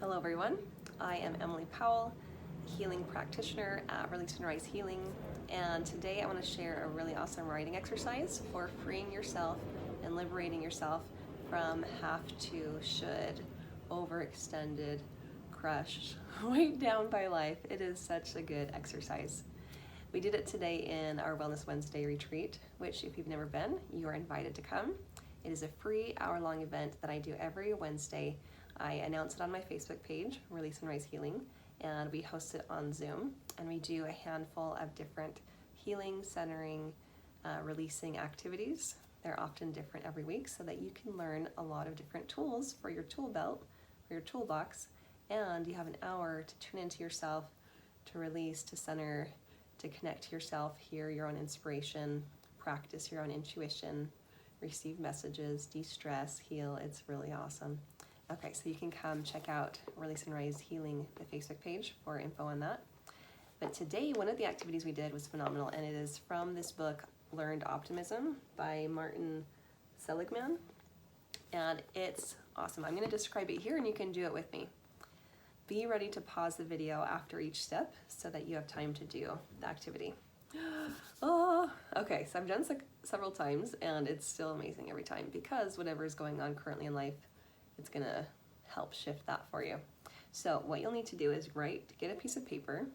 Hello everyone, I am Emily Powell, healing practitioner at Release and Rise Healing, and today I want to share a really awesome writing exercise for freeing yourself and liberating yourself from have to, should, overextended, crushed, weighed down by life. It is such a good exercise. We did it today in our Wellness Wednesday retreat, which if you've never been, you are invited to come. It is a free hour-long event that I do every Wednesday. I announce it on my Facebook page, Release and Rise Healing, and we host it on Zoom, and we do a handful of different healing, centering, releasing activities. They're often different every week so that you can learn a lot of different tools for your tool belt, for your toolbox, and you have an hour to tune into yourself, to release, to center, to connect to yourself, hear your own inspiration, practice your own intuition, receive messages, de-stress, heal. It's really awesome. Okay, so you can come check out Release and Rise Healing, the Facebook page, for info on that. But today, one of the activities we did was phenomenal, and it is from this book, Learned Optimism by Martin Seligman, and it's awesome. I'm going to describe it here, and you can do it with me. Be ready to pause the video after each step so that you have time to do the activity. Oh, okay, so I've done this several times, and it's still amazing every time because whatever is going on currently in life, it's gonna help shift that for you. So what you'll need to do is get a piece of paper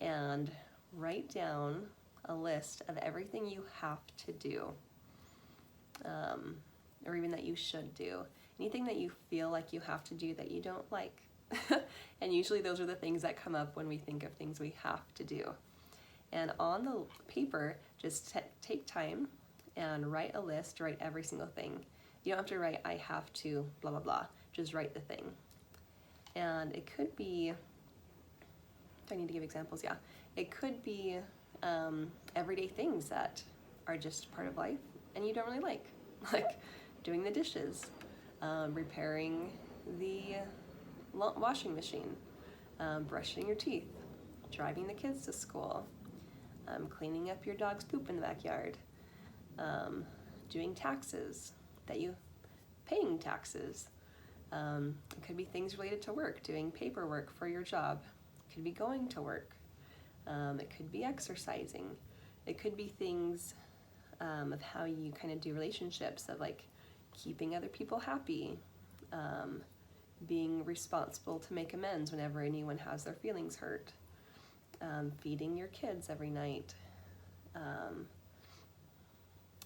and write down a list of everything you have to do, or even that you should do. Anything that you feel like you have to do that you don't like. And usually those are the things that come up when we think of things we have to do. And on the paper, just take time and write a list, write every single thing. You don't have to write, I have to, blah, blah, blah. Just write the thing. And it could be, do I need to give examples? Yeah. It could be everyday things that are just part of life and you don't really like doing the dishes, repairing the washing machine, brushing your teeth, driving the kids to school, cleaning up your dog's poop in the backyard, doing taxes, paying taxes. It could be things related to work, doing paperwork for your job. It could be going to work. It could be exercising. It could be things of how you kind of do relationships, of like keeping other people happy, being responsible to make amends whenever anyone has their feelings hurt, feeding your kids every night.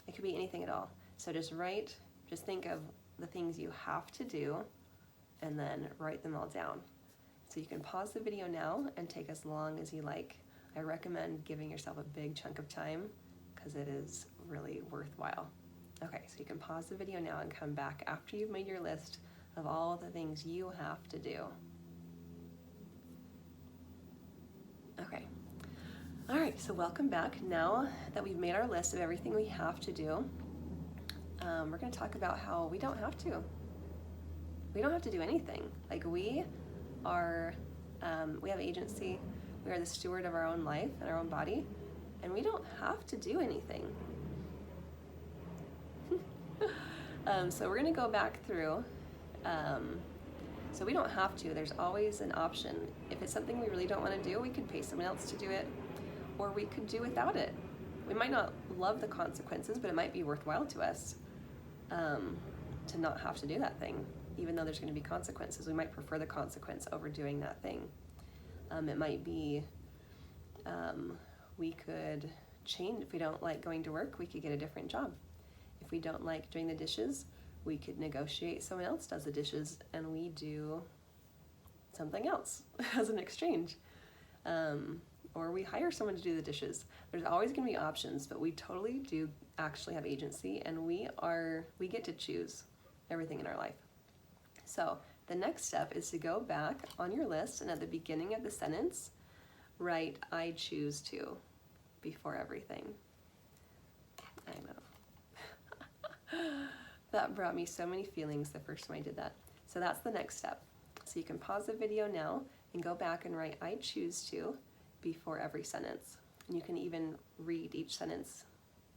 It could be anything at all. So just think of the things you have to do and then write them all down. So you can pause the video now and take as long as you like. I recommend giving yourself a big chunk of time because it is really worthwhile. Okay, so you can pause the video now and come back after you've made your list of all the things you have to do. Okay. All right, so welcome back. Now that we've made our list of everything we have to do, we're going to talk about how we don't have to. We don't have to do anything. Like we have agency. We are the steward of our own life and our own body, and we don't have to do anything. So we're going to go back through. So we don't have to. There's always an option. If it's something we really don't want to do, we could pay someone else to do it, or we could do without it. We might not love the consequences, but it might be worthwhile to us to not have to do that thing, even though there's going to be consequences. We might prefer the consequence over doing that thing. It might be we could change. If we don't like going to work, we could get a different job. If we don't like doing the dishes, we could negotiate someone else does the dishes and we do something else as an exchange. Or we hire someone to do the dishes. There's always going to be options, but we totally do actually have agency, and we get to choose everything in our life. So the next step is to go back on your list and at the beginning of the sentence, write I choose to before everything. I know. That brought me so many feelings the first time I did that. So that's the next step. So you can pause the video now and go back and write I choose to before every sentence. And you can even read each sentence.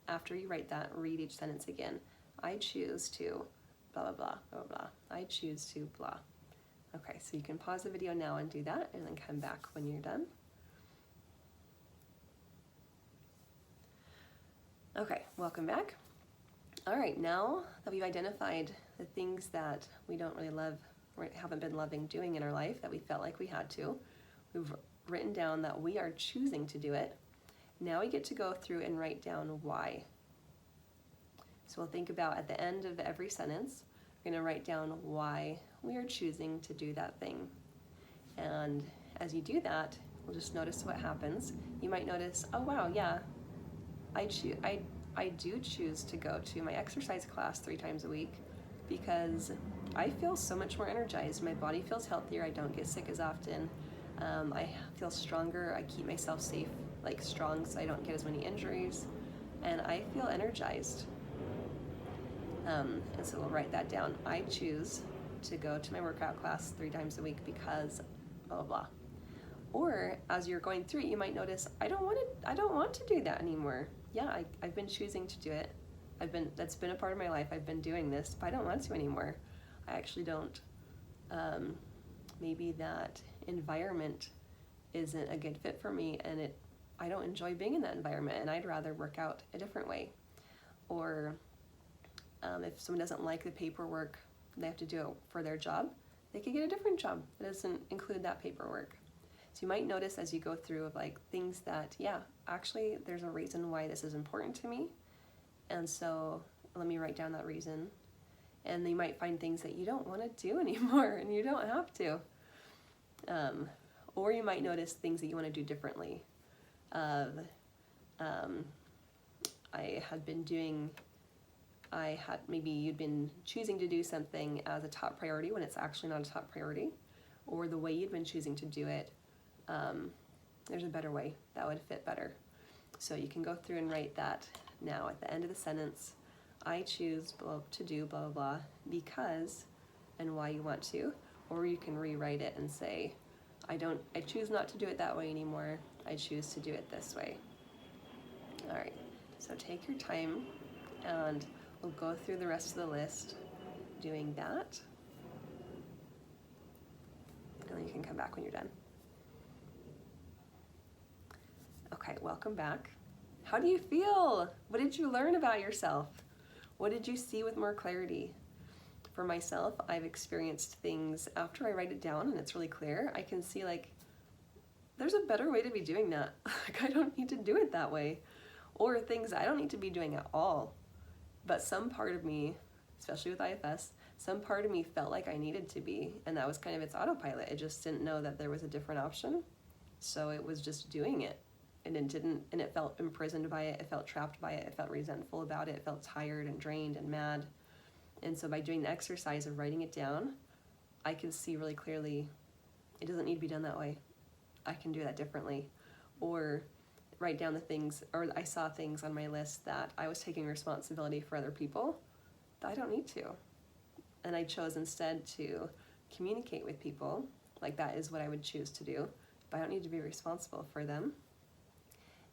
After you write that, read each sentence again. I choose to blah, blah, blah, blah, blah. I choose to blah. Okay, so you can pause the video now and do that, and then come back when you're done. Okay, welcome back. All right, now that we've identified the things that we don't really love, or haven't been loving doing in our life that we felt like we had to, we've written down that we are choosing to do it. Now we get to go through and write down why. So we'll think about at the end of every sentence, we're going to write down why we are choosing to do that thing. And as you do that, we'll just notice what happens. You might notice, oh wow, yeah, I do choose to go to my exercise class 3 times a week because I feel so much more energized. My body feels healthier. I don't get sick as often. I feel stronger. I keep myself safe, like strong, so I don't get as many injuries. And I feel energized. And so we'll write that down. I choose to go to my workout class 3 times a week because blah, blah, blah. Or as you're going through it, you might notice, I don't want to do that anymore. Yeah, I've been choosing to do it. That's been a part of my life. I've been doing this, but I don't want to anymore. I actually don't. Maybe that environment isn't a good fit for me, and I don't enjoy being in that environment, and I'd rather work out a different way. Or if someone doesn't like the paperwork they have to do it for their job, they could get a different job that doesn't include that paperwork. So you might notice as you go through of like things that, yeah, actually there's a reason why this is important to me. And so let me write down that reason. And you might find things that you don't want to do anymore, and you don't have to. Or you might notice things that you want to do differently. Maybe you'd been choosing to do something as a top priority when it's actually not a top priority, or the way you'd been choosing to do it, there's a better way that would fit better. So you can go through and write that now at the end of the sentence. I choose to do blah, blah, blah because, and why you want to. Or you can rewrite it and say, I choose not to do it that way anymore. I choose to do it this way. All right, so take your time and we'll go through the rest of the list doing that. And then you can come back when you're done. Okay, welcome back. How do you feel? What did you learn about yourself? What did you see with more clarity? For myself, I've experienced things after I write it down and it's really clear. I can see like, there's a better way to be doing that. Like I don't need to do it that way. Or things I don't need to be doing at all. But some part of me, especially with IFS, some part of me felt like I needed to be, and that was kind of its autopilot. It just didn't know that there was a different option. So it was just doing it. And it felt imprisoned by it. It felt trapped by it. It felt resentful about it. It felt tired and drained and mad. And so by doing the exercise of writing it down, I could see really clearly, it doesn't need to be done that way. I can do that differently. Or write down the things, or I saw things on my list that I was taking responsibility for other people that I don't need to. And I chose instead to communicate with people, like that is what I would choose to do, but I don't need to be responsible for them.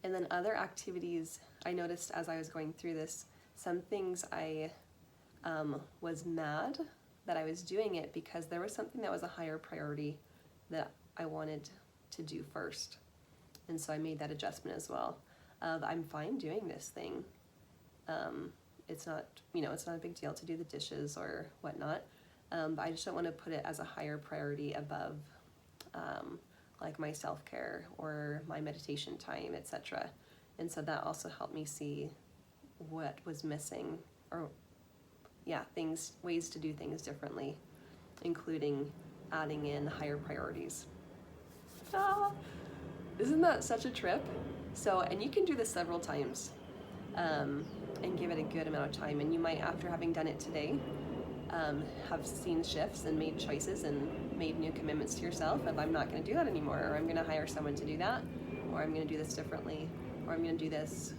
And then other activities, I noticed as I was going through this, some things I was mad that I was doing it because there was something that was a higher priority that I wanted to do first. And so I made that adjustment as well. I'm fine doing this thing. It's not a big deal to do the dishes or whatnot, but I just don't want to put it as a higher priority above like my self-care or my meditation time, etc. And so that also helped me see what was missing, or ways to do things differently, including adding in higher priorities. Isn't that such a trip? So, and you can do this several times and give it a good amount of time. And you might, after having done it today, have seen shifts and made choices and made new commitments to yourself of I'm not going to do that anymore, or I'm going to hire someone to do that, or I'm going to do this differently, or I'm going to do this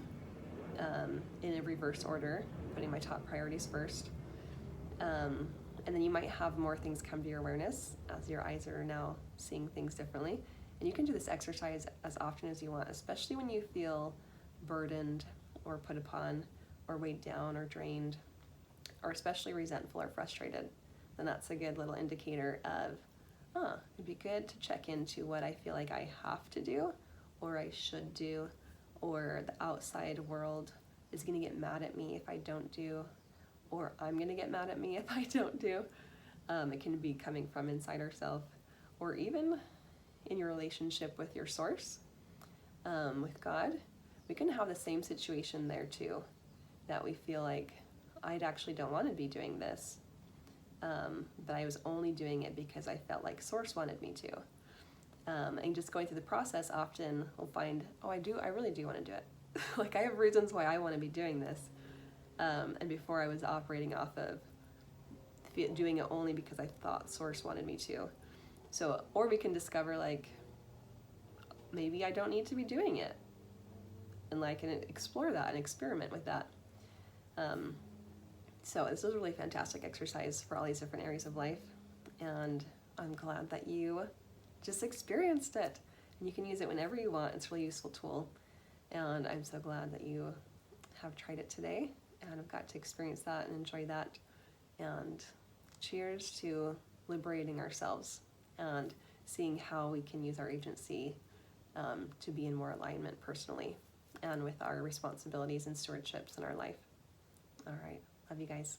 in a reverse order, putting my top priorities first. And then you might have more things come to your awareness as your eyes are now seeing things differently. And you can do this exercise as often as you want, especially when you feel burdened or put upon or weighed down or drained, or especially resentful or frustrated. Then that's a good little indicator of it'd be good to check into what I feel like I have to do or I should do, or the outside world is going to get mad at me if I don't do, or I'm going to get mad at me if I don't do. It can be coming from inside ourselves, or even in your relationship with your source, with God. We can have the same situation there too, that we feel like I actually don't want to be doing this, but I was only doing it because I felt like source wanted me to. And just going through the process, often we'll find, I really do want to do it. Like, I have reasons why I want to be doing this. And before I was operating off of doing it only because I thought source wanted me to. So, or we can discover, like, maybe I don't need to be doing it. And explore that and experiment with that. So this was a really fantastic exercise for all these different areas of life. And I'm glad that you just experienced it. And you can use it whenever you want. It's a really useful tool. And I'm so glad that you have tried it today and have got to experience that and enjoy that. And cheers to liberating ourselves and seeing how we can use our agency to be in more alignment personally and with our responsibilities and stewardships in our life. All right. Love you guys.